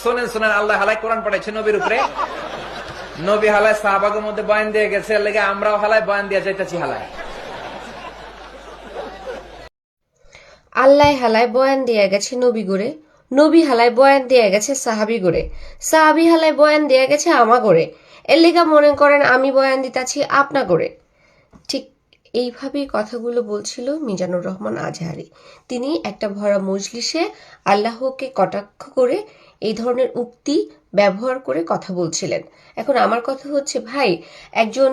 শোনেন শোনেন, আল্লাহ হালাই কোরআন পাঠাইছে নবীর উপরে। নবী হালায় সাহাবাগের মধ্যে বয়ান দিয়ে গেছে, এর লেগে আমরাও হালায় বয়ান দিয়ে যাইতেছি হালায়। আল্লাহ হালায় বয়ান দিয়া গেছে নবী গড়ে, নবী হালায় বয়ান দিয়া গেছে সাহাবি গড়ে, সাহাবি হালায় বয়ান দিয়া গেছে আমা গড়ে। এর লেগা মনে করেন আমি বয়ান দিতাছি আপনা গড়ে। ঠিক এইভাবেই কথাগুলো বলছিল মিজানুর রহমান আজহারী। তিনি একটা ভরা মজলিসে আল্লাহকে কটাক্ষ করে এই ধরনের উক্তি ব্যবহার করে কথা বলছিলেন। এখন আমার কথা হচ্ছে, ভাই, একজন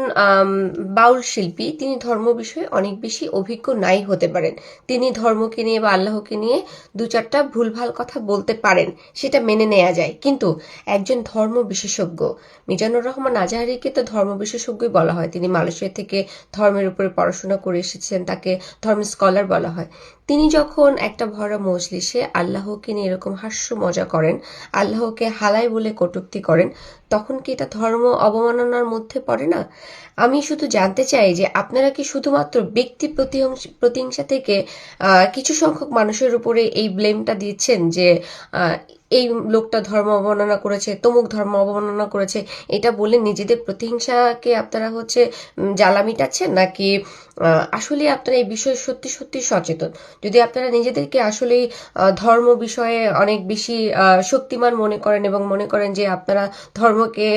বাউল শিল্পী, তিনি ধর্ম বিষয়ে অনেক বেশি অভিজ্ঞ নাই হতে পারেন। তিনি ধর্মকে নিয়ে বা আল্লাহকে নিয়ে দু চারটা ভুলভাল কথা বলতে পারেন, সেটা মেনে নেওয়া যায়। কিন্তু একজন ধর্ম বিশেষজ্ঞ, মিজানুর রহমান আজহারীকে তো ধর্ম বিশেষজ্ঞই বলা হয়। তিনি মালয়েশিয়া থেকে ধর্মের উপরে পড়াশোনা করে এসেছেন, তাকে ধর্মের স্কলার বলা হয়। তিনি যখন একটা ভরা মজলিসে আল্লাহকে নিয়ে এরকম হাস্য মজা করেন, আল্লাহকে হালাই বলে কটূক্তি করেন, তখন কি এটা ধর্ম অবমাননার মধ্যে পড়ে না? আমি শুধু জানতে চাই যে আপনারা কি শুধুমাত্র ব্যক্তি প্রতিহিংসা থেকে কিছু সংখ্যক মানুষের উপরে এই ব্লেমটা দিচ্ছেন যে এই লোকটা ধর্ম অবমাননা করেছে, তমুক ধর্ম অবমাননা করেছে, এটা বলে নিজেদের প্রতিহিংসাকে আপনারা জ্বালা মিটাচ্ছেন, নাকি আসলে আপনারা এই বিষয়ে সত্যি সত্যি সচেতন? যদি আপনারা নিজেদেরকে আসলেই ধর্ম বিষয়ে অনেক বেশি শক্তিমান মনে করেন এবং মনে করেন যে আপনারা ধর্মকে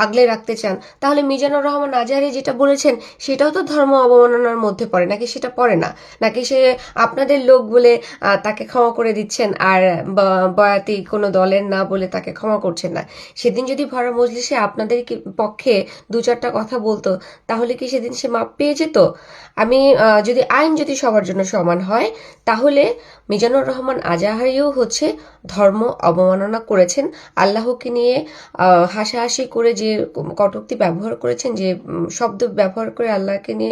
আগলে রাখতে চান, তাহলে মিজানুর রহমান আজহারী যেটা বলেছেন সেটাও তো ধর্ম অবমাননার মধ্যে পড়ে, নাকি সেটা পড়ে না? নাকি সে আপনাদের লোক বলে তাকে ক্ষমা করে দিচ্ছেন, আর বয়াতি কোনো দলের না বলে তাকে ক্ষমা করছেন না? সেদিন যদি ভরা মজলিসে আপনাদের পক্ষে দু চারটা কথা বলতো, তাহলে কি সেদিন সে মাপ পেয়ে যেত? যদি আইন যদি সবার জন্য সমান হয়, তাহলে মিজানুর রহমান আজহারীও ধর্ম অবমাননা করেছেন। আল্লাহকে নিয়ে হাসাহাসি করে যে কটূক্তি ব্যবহার করেছেন, যে শব্দ ব্যবহার করে আল্লাহকে নিয়ে